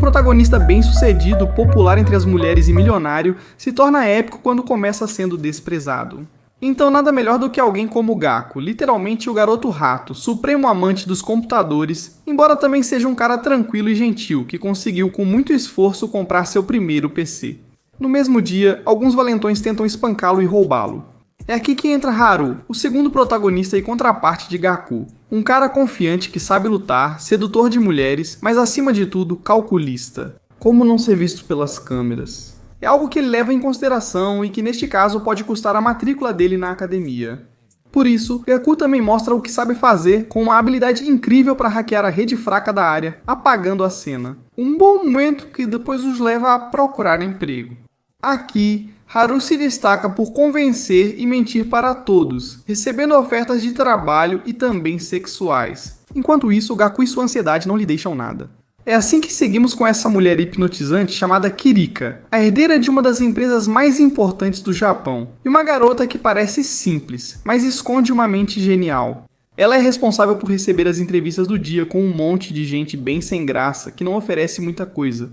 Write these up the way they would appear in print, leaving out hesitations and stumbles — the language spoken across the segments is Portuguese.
protagonista bem-sucedido, popular entre as mulheres e milionário, se torna épico quando começa sendo desprezado. Então nada melhor do que alguém como Gaku, literalmente o garoto rato, supremo amante dos computadores, embora também seja um cara tranquilo e gentil, que conseguiu com muito esforço comprar seu primeiro PC. No mesmo dia, alguns valentões tentam espancá-lo e roubá-lo. É aqui que entra Haru, o segundo protagonista e contraparte de Gaku. Um cara confiante que sabe lutar, sedutor de mulheres, mas acima de tudo, calculista. Como não ser visto pelas câmeras? É algo que ele leva em consideração e que neste caso pode custar a matrícula dele na academia. Por isso, Gaku também mostra o que sabe fazer com uma habilidade incrível para hackear a rede fraca da área, apagando a cena. Um bom momento que depois os leva a procurar emprego. Aqui, Haru se destaca por convencer e mentir para todos, recebendo ofertas de trabalho e também sexuais. Enquanto isso, Gaku e sua ansiedade não lhe deixam nada. É assim que seguimos com essa mulher hipnotizante chamada Kirika, a herdeira de uma das empresas mais importantes do Japão, e uma garota que parece simples, mas esconde uma mente genial. Ela é responsável por receber as entrevistas do dia com um monte de gente bem sem graça, que não oferece muita coisa.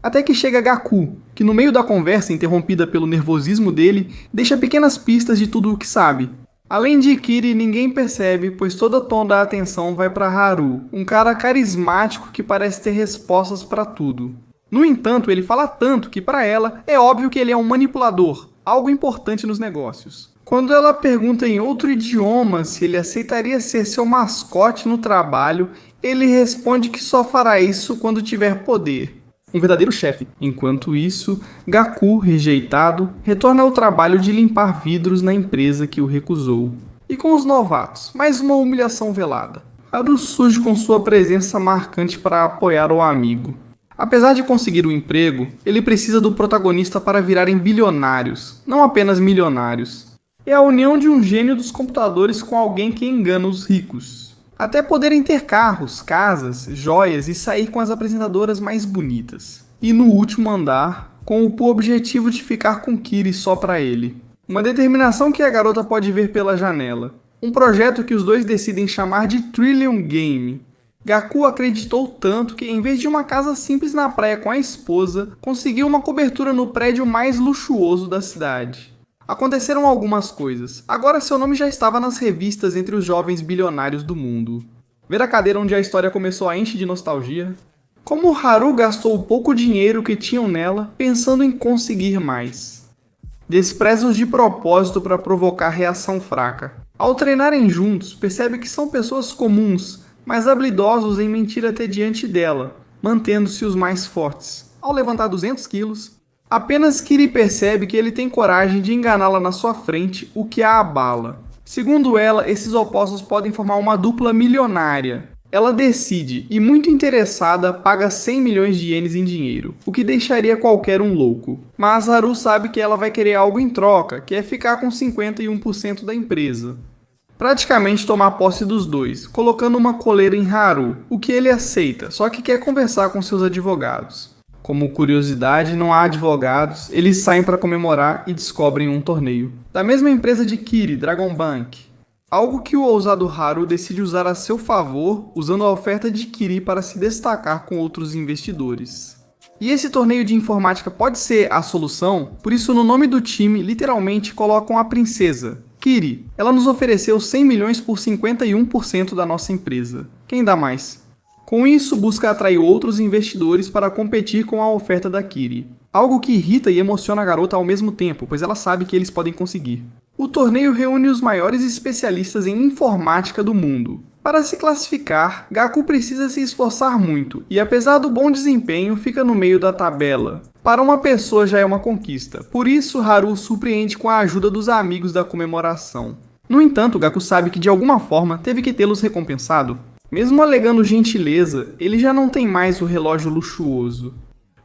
Até que chega Gaku, que no meio da conversa, interrompida pelo nervosismo dele, deixa pequenas pistas de tudo o que sabe. Além de Kiri, ninguém percebe, pois todo o tom da atenção vai para Haru, um cara carismático que parece ter respostas para tudo. No entanto, ele fala tanto que para ela é óbvio que ele é um manipulador, algo importante nos negócios. Quando ela pergunta em outro idioma se ele aceitaria ser seu mascote no trabalho, ele responde que só fará isso quando tiver poder. Um verdadeiro chefe. Enquanto isso, Gaku, rejeitado, retorna ao trabalho de limpar vidros na empresa que o recusou. E com os novatos, mais uma humilhação velada. Haru surge com sua presença marcante para apoiar o amigo. Apesar de conseguir o emprego, ele precisa do protagonista para virarem bilionários, não apenas milionários. É a união de um gênio dos computadores com alguém que engana os ricos. Até poderem ter carros, casas, joias e sair com as apresentadoras mais bonitas. E no último andar, com o objetivo de ficar com Kiri só pra ele. Uma determinação que a garota pode ver pela janela. Um projeto que os dois decidem chamar de Trillion Game. Gaku acreditou tanto que, em vez de uma casa simples na praia com a esposa, conseguiu uma cobertura no prédio mais luxuoso da cidade. Aconteceram algumas coisas. Agora seu nome já estava nas revistas entre os jovens bilionários do mundo. Ver a cadeira onde a história começou a encher de nostalgia. Como Haru gastou o pouco dinheiro que tinham nela, pensando em conseguir mais. Despreza-os de propósito para provocar reação fraca. Ao treinarem juntos, percebe que são pessoas comuns, mas habilidosos em mentir até diante dela, mantendo-se os mais fortes. Ao levantar 200 quilos, apenas Kiri percebe que ele tem coragem de enganá-la na sua frente, o que a abala. Segundo ela, esses opostos podem formar uma dupla milionária. Ela decide, e muito interessada, paga 100 milhões de ienes em dinheiro, o que deixaria qualquer um louco. Mas Haru sabe que ela vai querer algo em troca, que é ficar com 51% da empresa. Praticamente tomar posse dos dois, colocando uma coleira em Haru, o que ele aceita, só que quer conversar com seus advogados. Como curiosidade, não há advogados, eles saem para comemorar e descobrem um torneio. Da mesma empresa de Kiri, Dragon Bank. Algo que o ousado Haru decide usar a seu favor, usando a oferta de Kiri para se destacar com outros investidores. E esse torneio de informática pode ser a solução, por isso no nome do time literalmente colocam a princesa, Kiri. Ela nos ofereceu 100 milhões por 51% da nossa empresa. Quem dá mais? Com isso, busca atrair outros investidores para competir com a oferta da Kiri. Algo que irrita e emociona a garota ao mesmo tempo, pois ela sabe que eles podem conseguir. O torneio reúne os maiores especialistas em informática do mundo. Para se classificar, Gaku precisa se esforçar muito, e apesar do bom desempenho, fica no meio da tabela. Para uma pessoa já é uma conquista, por isso Haru surpreende com a ajuda dos amigos da comemoração. No entanto, Gaku sabe que de alguma forma teve que tê-los recompensado. Mesmo alegando gentileza, ele já não tem mais o relógio luxuoso.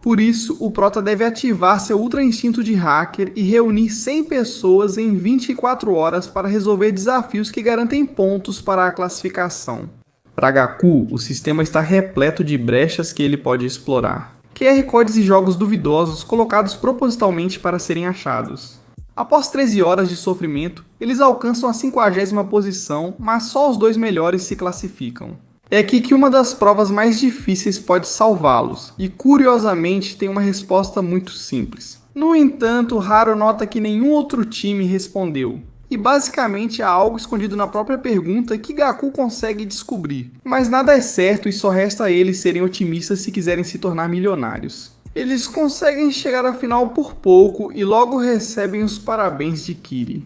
Por isso, o prota deve ativar seu ultra instinto de hacker e reunir 100 pessoas em 24 horas para resolver desafios que garantem pontos para a classificação. Para Gaku, o sistema está repleto de brechas que ele pode explorar. QR codes e jogos duvidosos colocados propositalmente para serem achados. Após 13 horas de sofrimento, eles alcançam a 50ª posição, mas só os 2 melhores se classificam. É aqui que uma das provas mais difíceis pode salvá-los, e curiosamente tem uma resposta muito simples. No entanto, Haru nota que nenhum outro time respondeu. E basicamente há algo escondido na própria pergunta que Gaku consegue descobrir. Mas nada é certo e só resta a eles serem otimistas se quiserem se tornar milionários. Eles conseguem chegar à final por pouco e logo recebem os parabéns de Kiri.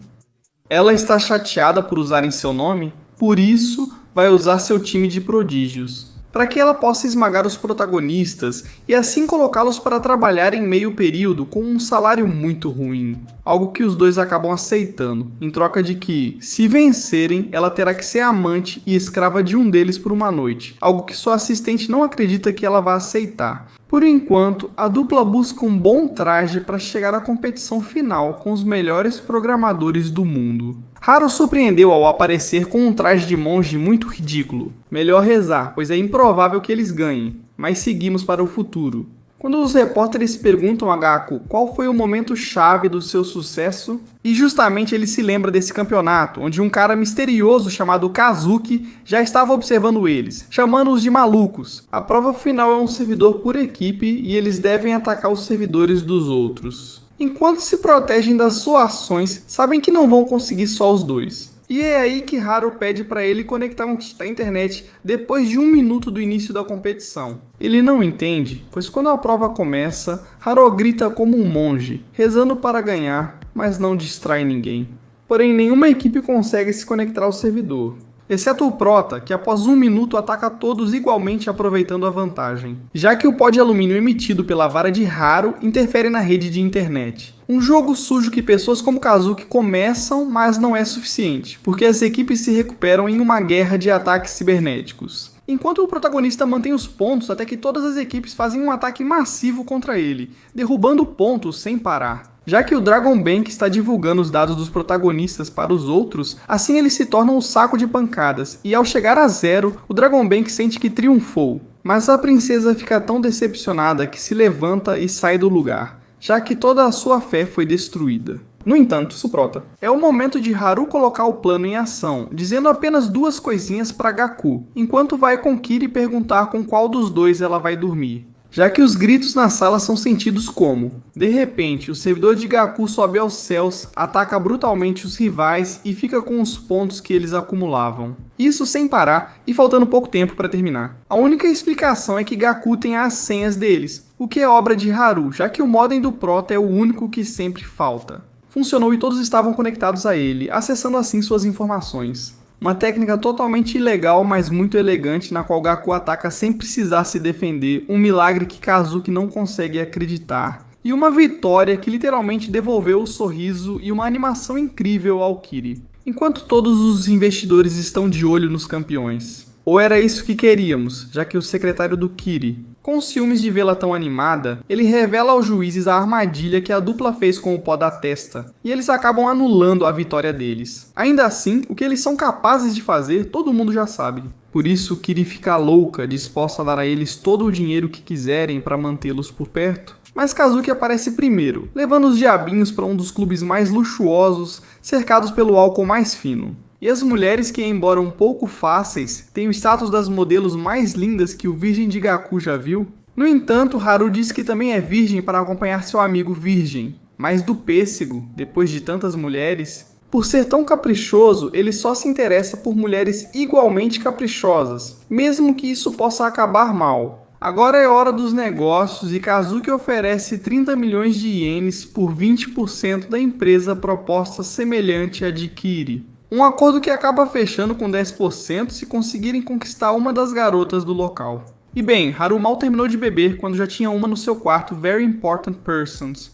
Ela está chateada por usarem seu nome, por isso vai usar seu time de prodígios, para que ela possa esmagar os protagonistas e assim colocá-los para trabalhar em meio período com um salário muito ruim. Algo que os dois acabam aceitando, em troca de que, se vencerem, ela terá que ser amante e escrava de um deles por uma noite, algo que sua assistente não acredita que ela vá aceitar. Por enquanto, a dupla busca um bom traje para chegar à competição final com os melhores programadores do mundo. Haru surpreendeu ao aparecer com um traje de monge muito ridículo. Melhor rezar, pois é improvável que eles ganhem, mas seguimos para o futuro. Quando os repórteres perguntam a Gaku qual foi o momento chave do seu sucesso, e justamente ele se lembra desse campeonato, onde um cara misterioso chamado Kazuki já estava observando eles, chamando-os de malucos. A prova final é um servidor por equipe e eles devem atacar os servidores dos outros. Enquanto se protegem das soações, sabem que não vão conseguir só os dois. E é aí que Haru pede para ele conectar a internet depois de 1 minuto do início da competição. Ele não entende, pois quando a prova começa, Haru grita como um monge, rezando para ganhar, mas não distrai ninguém. Porém, nenhuma equipe consegue se conectar ao servidor, exceto o Prota, que após 1 minuto ataca todos igualmente aproveitando a vantagem, já que o pó de alumínio emitido pela vara de Haru interfere na rede de internet. Um jogo sujo que pessoas como Kazuki começam, mas não é suficiente, porque as equipes se recuperam em uma guerra de ataques cibernéticos. Enquanto o protagonista mantém os pontos até que todas as equipes fazem um ataque massivo contra ele, derrubando pontos sem parar. Já que o Dragon Bank está divulgando os dados dos protagonistas para os outros, assim eles se tornam um saco de pancadas, e ao chegar a 0, o Dragon Bank sente que triunfou. Mas a princesa fica tão decepcionada que se levanta e sai do lugar, já que toda a sua fé foi destruída. No entanto, Suprota, é o momento de Haru colocar o plano em ação, dizendo apenas 2 coisinhas para Gaku, enquanto vai com Kiri perguntar com qual dos dois ela vai dormir. Já que os gritos na sala são sentidos como: de repente, o servidor de Gaku sobe aos céus, ataca brutalmente os rivais e fica com os pontos que eles acumulavam. Isso sem parar e faltando pouco tempo para terminar. A única explicação é que Gaku tem as senhas deles, o que é obra de Haru, já que o modem do Prota é o único que sempre falta. Funcionou e todos estavam conectados a ele, acessando assim suas informações. Uma técnica totalmente ilegal, mas muito elegante, na qual Gaku ataca sem precisar se defender, um milagre que Kazuki não consegue acreditar. E uma vitória que literalmente devolveu o sorriso e uma animação incrível ao Kiri. Enquanto todos os investidores estão de olho nos campeões. Ou era isso que queríamos, já que o secretário do Kiri, com ciúmes de vê-la tão animada, ele revela aos juízes a armadilha que a dupla fez com o pó da testa, e eles acabam anulando a vitória deles. Ainda assim, o que eles são capazes de fazer, todo mundo já sabe. Por isso, Kiri fica louca, disposta a dar a eles todo o dinheiro que quiserem para mantê-los por perto. Mas Kazuki aparece primeiro, levando os diabinhos para um dos clubes mais luxuosos, cercados pelo álcool mais fino. E as mulheres que, embora um pouco fáceis, têm o status das modelos mais lindas que o Virgem de Gaku já viu. No entanto, Haru diz que também é virgem para acompanhar seu amigo virgem. Mas do pêssego, depois de tantas mulheres, por ser tão caprichoso, ele só se interessa por mulheres igualmente caprichosas, mesmo que isso possa acabar mal. Agora é hora dos negócios e Kazuki oferece 30 milhões de ienes por 20% da empresa proposta semelhante à de Kiri. Um acordo que acaba fechando com 10% se conseguirem conquistar uma das garotas do local. E bem, Haru mal terminou de beber quando já tinha uma no seu quarto Very Important Persons.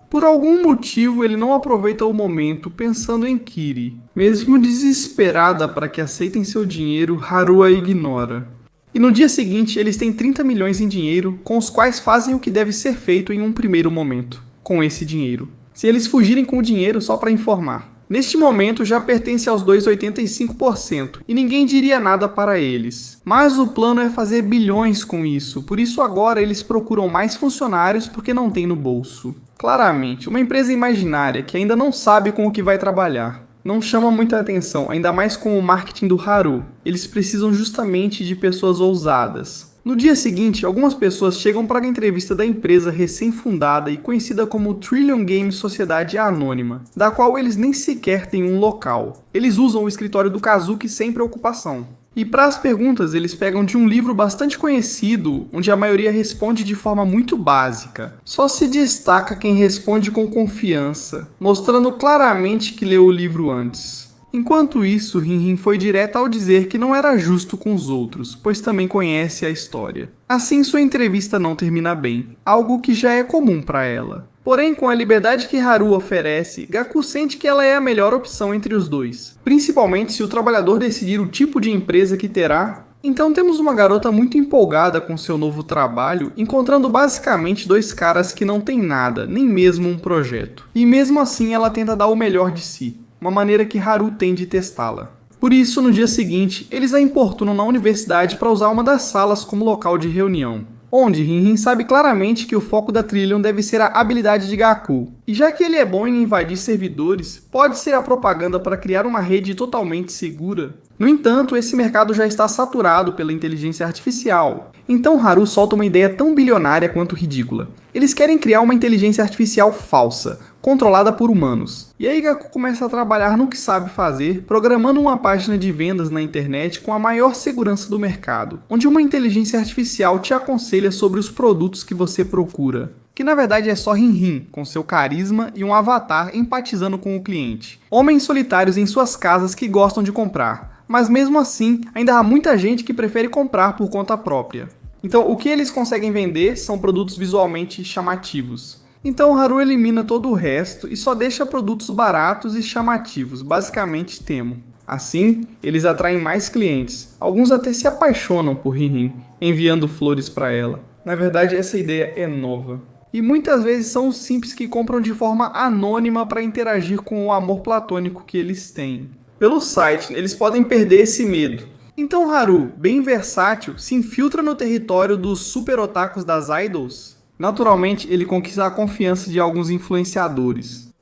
Por algum motivo ele não aproveita o momento pensando em Kiri. Mesmo desesperada para que aceitem seu dinheiro, Haru a ignora. E no dia seguinte eles têm 30 milhões em dinheiro, com os quais fazem o que deve ser feito em um primeiro momento, com esse dinheiro. Se eles fugirem com o dinheiro, só para informar. Neste momento já pertence aos dois 85% e ninguém diria nada para eles. Mas o plano é fazer bilhões com isso, por isso agora eles procuram mais funcionários porque não tem no bolso. Claramente, uma empresa imaginária que ainda não sabe com o que vai trabalhar. não chama muita atenção, ainda mais com o marketing do Haru. Eles precisam justamente de pessoas ousadas. No dia seguinte, algumas pessoas chegam para a entrevista da empresa recém-fundada e conhecida como Trillion Games Sociedade Anônima, da qual eles nem sequer têm um local. Eles usam o escritório do Kazuki sem preocupação. E para as perguntas, eles pegam de um livro bastante conhecido, onde a maioria responde de forma muito básica. Só se destaca quem responde com confiança, mostrando claramente que leu o livro antes. Enquanto isso, Rin foi direto ao dizer que não era justo com os outros, pois também conhece a história. Assim, sua entrevista não termina bem, algo que já é comum para ela. Porém, com a liberdade que Haru oferece, Gaku sente que ela é a melhor opção entre os dois, principalmente se o trabalhador decidir o tipo de empresa que terá. Então temos uma garota muito empolgada com seu novo trabalho, encontrando basicamente dois caras que não têm nada, nem mesmo um projeto. E mesmo assim ela tenta dar o melhor de si, uma maneira que Haru tem de testá-la. Por isso, no dia seguinte, eles a importunam na universidade para usar uma das salas como local de reunião, onde Rin sabe claramente que o foco da Trillion deve ser a habilidade de Gaku. E já que ele é bom em invadir servidores, pode ser a propaganda para criar uma rede totalmente segura. No entanto, esse mercado já está saturado pela inteligência artificial. Então Haru solta uma ideia tão bilionária quanto ridícula. Eles querem criar uma inteligência artificial falsa, controlada por humanos. E aí Gaku começa a trabalhar no que sabe fazer, programando uma página de vendas na internet com a maior segurança do mercado, onde uma inteligência artificial te aconselha sobre os produtos que você procura. Que na verdade é só Rin, com seu carisma e um avatar empatizando com o cliente. Homens solitários em suas casas que gostam de comprar, mas mesmo assim ainda há muita gente que prefere comprar por conta própria. Então o que eles conseguem vender são produtos visualmente chamativos. Então Haru elimina todo o resto e só deixa produtos baratos e chamativos, basicamente Temu. Assim, eles atraem mais clientes. Alguns até se apaixonam por Rin, enviando flores para ela. Na verdade, essa ideia é nova. E muitas vezes são os simples que compram de forma anônima para interagir com o amor platônico que eles têm. Pelo site, eles podem perder esse medo. Então Haru, bem versátil, se infiltra no território dos super otakus das idols. Naturalmente, ele conquista a confiança de alguns influenciadores,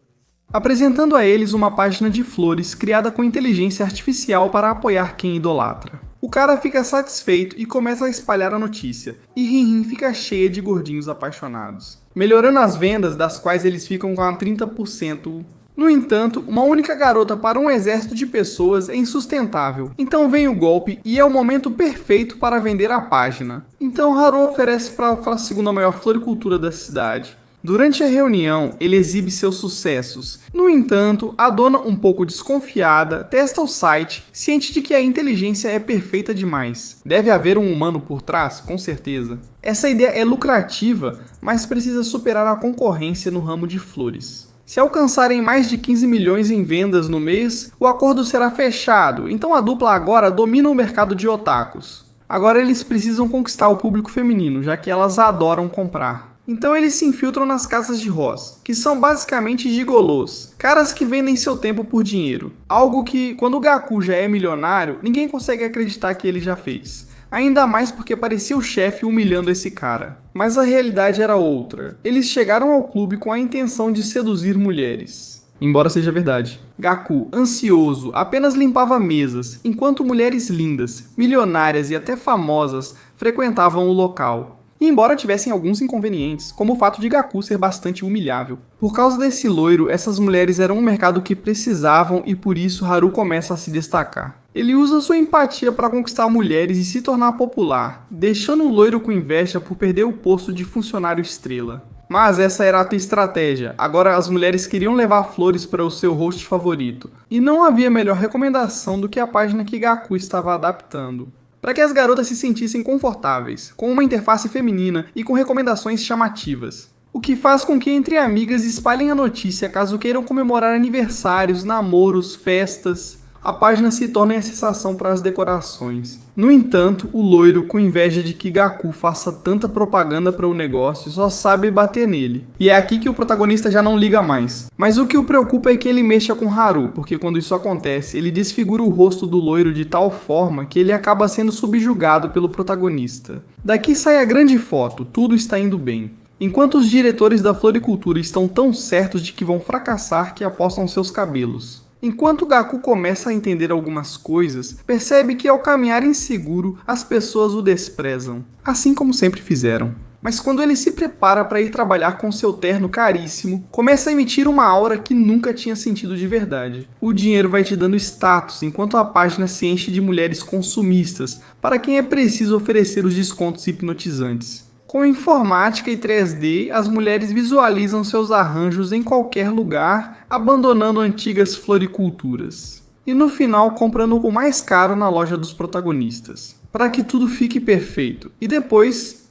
apresentando a eles uma página de flores criada com inteligência artificial para apoiar quem idolatra. O cara fica satisfeito e começa a espalhar a notícia, e Rin fica cheia de gordinhos apaixonados, melhorando as vendas, das quais eles ficam com a 30%. No entanto, uma única garota para um exército de pessoas é insustentável. Então vem o golpe e é o momento perfeito para vender a página. Então Haru oferece para a segunda maior floricultura da cidade. Durante a reunião, ele exibe seus sucessos. No entanto, a dona, um pouco desconfiada, testa o site, ciente de que a inteligência é perfeita demais. Deve haver um humano por trás, com certeza. Essa ideia é lucrativa, mas precisa superar a concorrência no ramo de flores. Se alcançarem mais de 15 milhões em vendas no mês, o acordo será fechado, então a dupla agora domina o mercado de otakus. Agora eles precisam conquistar o público feminino, já que elas adoram comprar. Então eles se infiltram nas casas de Ross, que são basicamente gigolôs, caras que vendem seu tempo por dinheiro. Algo que, quando o Gaku já é milionário, ninguém consegue acreditar que ele já fez. Ainda mais porque parecia o chefe humilhando esse cara. Mas a realidade era outra. Eles chegaram ao clube com a intenção de seduzir mulheres. Embora seja verdade. Gaku, ansioso, apenas limpava mesas, enquanto mulheres lindas, milionárias e até famosas frequentavam o local. E embora tivessem alguns inconvenientes, como o fato de Gaku ser bastante humilhável. Por causa desse loiro, essas mulheres eram um mercado que precisavam e por isso Haru começa a se destacar. Ele usa sua empatia para conquistar mulheres e se tornar popular, deixando o loiro com inveja por perder o posto de funcionário estrela. Mas essa era a tua estratégia, agora as mulheres queriam levar flores para o seu host favorito. E não havia melhor recomendação do que a página que Gaku estava adaptando, para que as garotas se sentissem confortáveis, com uma interface feminina e com recomendações chamativas. O que faz com que entre amigas espalhem a notícia caso queiram comemorar aniversários, namoros, festas. A página se torna a sensação para as decorações. No entanto, o loiro, com inveja de que Gaku faça tanta propaganda para o negócio, só sabe bater nele. E é aqui que o protagonista já não liga mais. Mas o que o preocupa é que ele mexa com Haru, porque quando isso acontece, ele desfigura o rosto do loiro de tal forma que ele acaba sendo subjugado pelo protagonista. Daqui sai a grande foto, tudo está indo bem. Enquanto os diretores da floricultura estão tão certos de que vão fracassar que apostam seus cabelos. Enquanto Gaku começa a entender algumas coisas, percebe que ao caminhar inseguro, as pessoas o desprezam, assim como sempre fizeram. Mas quando ele se prepara para ir trabalhar com seu terno caríssimo, começa a emitir uma aura que nunca tinha sentido de verdade. O dinheiro vai te dando status, enquanto a página se enche de mulheres consumistas, para quem é preciso oferecer os descontos hipnotizantes. Com informática e 3D, as mulheres visualizam seus arranjos em qualquer lugar, abandonando antigas floriculturas. E no final comprando o mais caro na loja dos protagonistas, para que tudo fique perfeito. E depois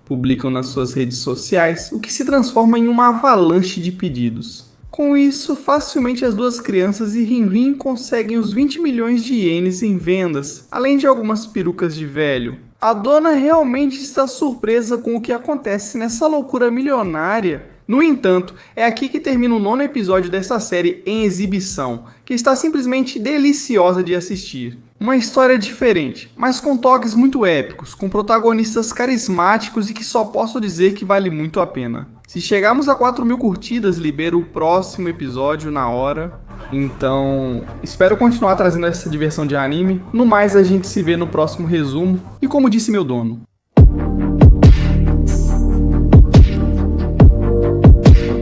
publicam nas suas redes sociais, o que se transforma em uma avalanche de pedidos. Com isso, facilmente as duas crianças e Rin-Rin conseguem os 20 milhões de ienes em vendas, além de algumas perucas de velho. A dona realmente está surpresa com o que acontece nessa loucura milionária. No entanto, é aqui que termina o 9º episódio dessa série em exibição, que está simplesmente deliciosa de assistir. Uma história diferente, mas com toques muito épicos, com protagonistas carismáticos e que só posso dizer que vale muito a pena. Se chegarmos a 4.000 curtidas, libero o próximo episódio na hora. Então, espero continuar trazendo essa diversão de anime. No mais, a gente se vê no próximo resumo. E como disse meu dono,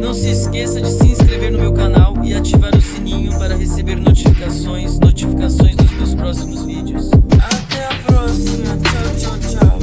não se esqueça de se inscrever no meu canal e ativar o sininho para receber notificações dos meus próximos vídeos. Até a próxima, tchau, tchau, tchau.